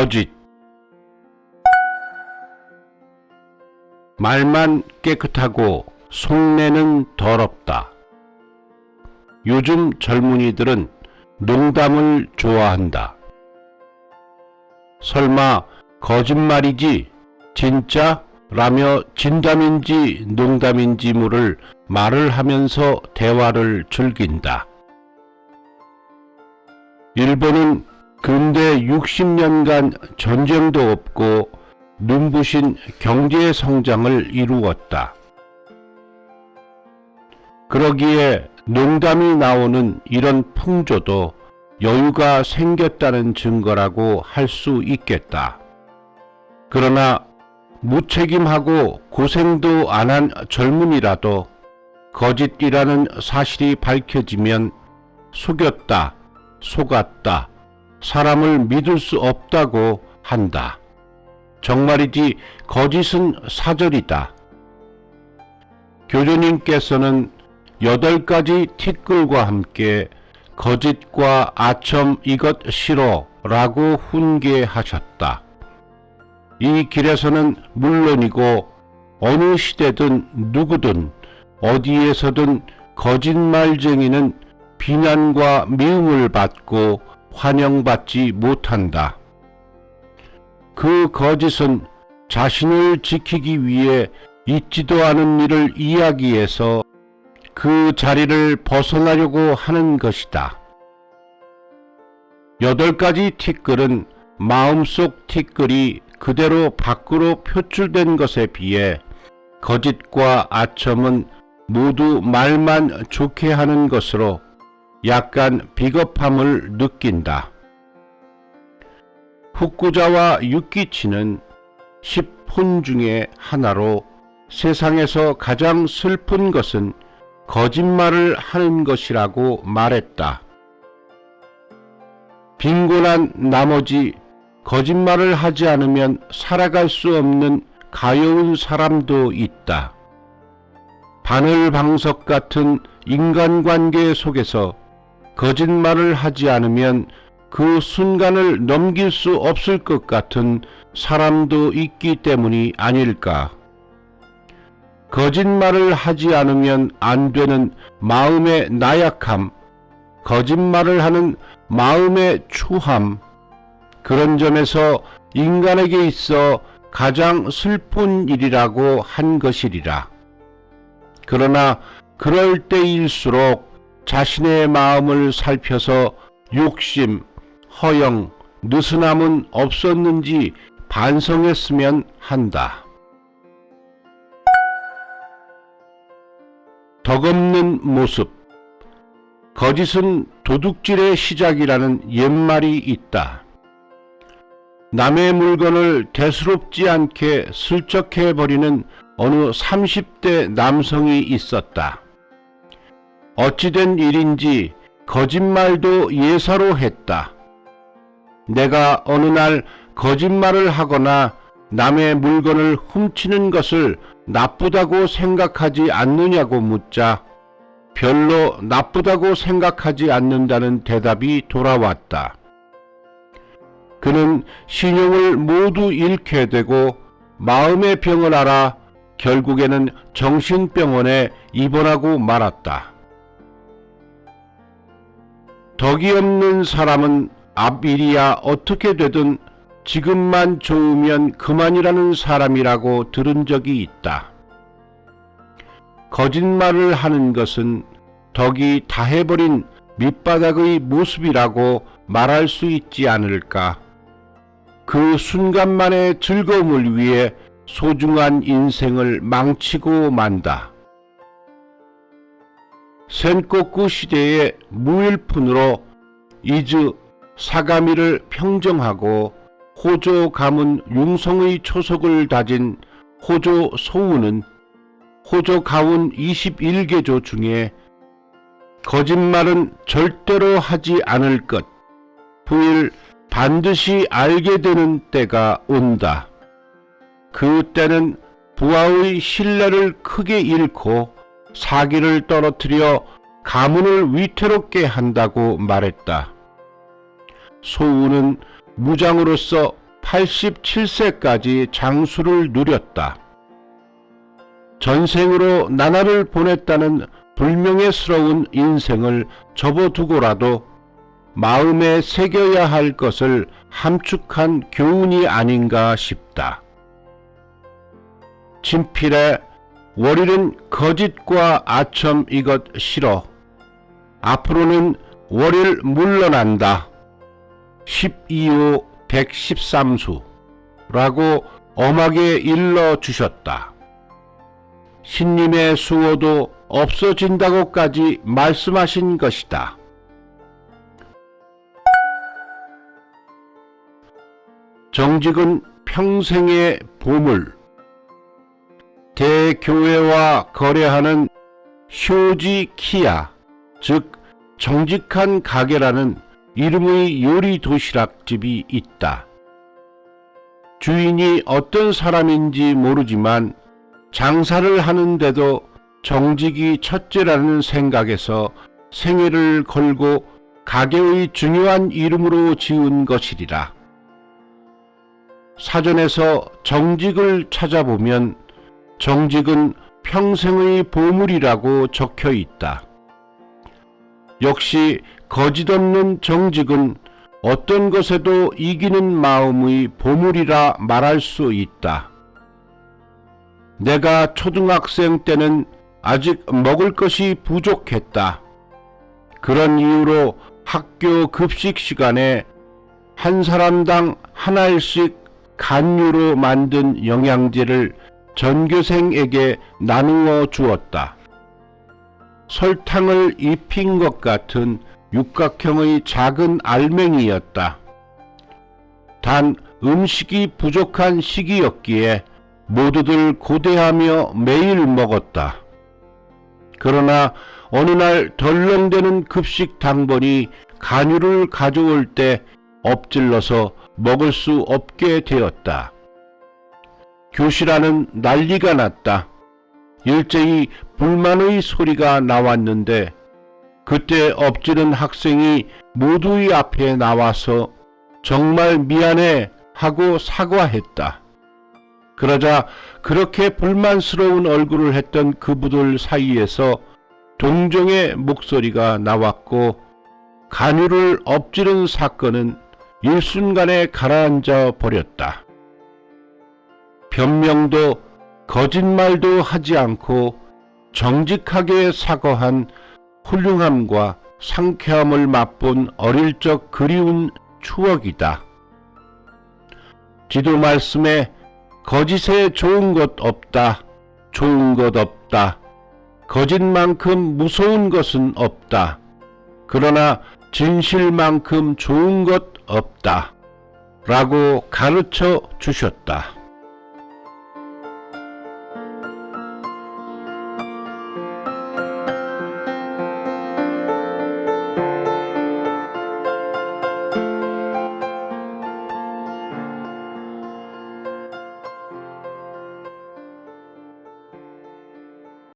거짓. 말만 깨끗하고 속내는 더럽다. 요즘 젊은이들은 농담을 좋아한다. 설마 거짓말이지 진짜? 라며 진담인지 농담인지 모를 말을 하면서 대화를 즐긴다. 일본은 근대 60년간 전쟁도 없고 눈부신 경제 성장을 이루었다. 그러기에 농담이 나오는 이런 풍조도 여유가 생겼다는 증거라고 할 수 있겠다. 그러나 무책임하고 고생도 안 한 젊은이라도 거짓이라는 사실이 밝혀지면 속였다, 속았다, 사람을 믿을 수 없다고 한다. 정말이지 거짓은 사절이다. 교주님께서는 8가지 티끌과 함께 거짓과 아첨 이것 싫어 라고 훈계하셨다. 이 길에서는 물론이고 어느 시대든 누구든 어디에서든 거짓말쟁이는 비난과 미움을 받고 환영받지 못한다. 그 거짓은 자신을 지키기 위해 있지도 않은 일을 이야기해서 그 자리를 벗어나려고 하는 것이다. 8가지 티끌은 마음속 티끌이 그대로 밖으로 표출된 것에 비해 거짓과 아첨은 모두 말만 좋게 하는 것으로 약간 비겁함을 느낀다. 후쿠자와 유키치는 10혼 중에 하나로 세상에서 가장 슬픈 것은 거짓말을 하는 것이라고 말했다. 빈곤한 나머지 거짓말을 하지 않으면 살아갈 수 없는 가여운 사람도 있다. 바늘방석 같은 인간관계 속에서 거짓말을 하지 않으면 그 순간을 넘길 수 없을 것 같은 사람도 있기 때문이 아닐까. 거짓말을 하지 않으면 안 되는 마음의 나약함, 거짓말을 하는 마음의 추함, 그런 점에서 인간에게 있어 가장 슬픈 일이라고 한 것이리라. 그러나 그럴 때일수록 자신의 마음을 살펴서 욕심, 허영, 느슨함은 없었는지 반성했으면 한다. 덕없는 모습. 거짓은 도둑질의 시작이라는 옛말이 있다. 남의 물건을 대수롭지 않게 슬쩍해버리는 어느 30대 남성이 있었다. 어찌된 일인지 거짓말도 예사로 했다. 내가 어느 날 거짓말을 하거나 남의 물건을 훔치는 것을 나쁘다고 생각하지 않느냐고 묻자 별로 나쁘다고 생각하지 않는다는 대답이 돌아왔다. 그는 신용을 모두 잃게 되고 마음의 병을 앓아 결국에는 정신병원에 입원하고 말았다. 덕이 없는 사람은 앞일이야 어떻게 되든 지금만 좋으면 그만이라는 사람이라고 들은 적이 있다. 거짓말을 하는 것은 덕이 다해버린 밑바닥의 모습이라고 말할 수 있지 않을까. 그 순간만의 즐거움을 위해 소중한 인생을 망치고 만다. 센코쿠 시대의 무일푼으로 이즈 사가미를 평정하고 호조 가문 융성의 초석을 다진 호조 소우는 호조 가운 21개조 중에 거짓말은 절대로 하지 않을 것, 후일 반드시 알게 되는 때가 온다. 그 때는 부하의 신뢰를 크게 잃고 사기를 떨어뜨려 가문을 위태롭게 한다고 말했다. 소우는 무장으로서 87세까지 장수를 누렸다. 전생으로 나날을 보냈다는 불명예스러운 인생을 접어두고라도 마음에 새겨야 할 것을 함축한 교훈이 아닌가 싶다. 친필에 월일은 거짓과 아첨 이것 싫어. 앞으로는 월일 물러난다. 12호 113수 라고 엄하게 일러주셨다. 신님의 수호도 없어진다고까지 말씀하신 것이다. 정직은 평생의 보물. 대교회와 거래하는 쇼지키야, 즉 정직한 가게라는 이름의 요리 도시락집이 있다. 주인이 어떤 사람인지 모르지만 장사를 하는데도 정직이 첫째라는 생각에서 생애를 걸고 가게의 중요한 이름으로 지은 것이리라. 사전에서 정직을 찾아보면 정직은 평생의 보물이라고 적혀 있다. 역시 거짓 없는 정직은 어떤 것에도 이기는 마음의 보물이라 말할 수 있다. 내가 초등학생 때는 아직 먹을 것이 부족했다. 그런 이유로 학교 급식 시간에 한 사람당 하나씩 간유로 만든 영양제를 전교생에게 나누어 주었다. 설탕을 입힌 것 같은 육각형의 작은 알맹이였다. 단 음식이 부족한 시기였기에 모두들 고대하며 매일 먹었다. 그러나 어느 날 덜렁대는 급식 당번이 간유를 가져올 때 엎질러서 먹을 수 없게 되었다. 교실 안은 난리가 났다. 일제히 불만의 소리가 나왔는데 그때 엎지른 학생이 모두의 앞에 나와서 정말 미안해 하고 사과했다. 그러자 그렇게 불만스러운 얼굴을 했던 그부들 사이에서 동정의 목소리가 나왔고 간유를 엎지른 사건은 일순간에 가라앉아 버렸다. 변명도 거짓말도 하지 않고 정직하게 사과한 훌륭함과 상쾌함을 맛본 어릴 적 그리운 추억이다. 지도 말씀에 거짓에 좋은 것 없다. 좋은 것 없다. 거짓만큼 무서운 것은 없다. 그러나 진실만큼 좋은 것 없다. 라고 가르쳐 주셨다.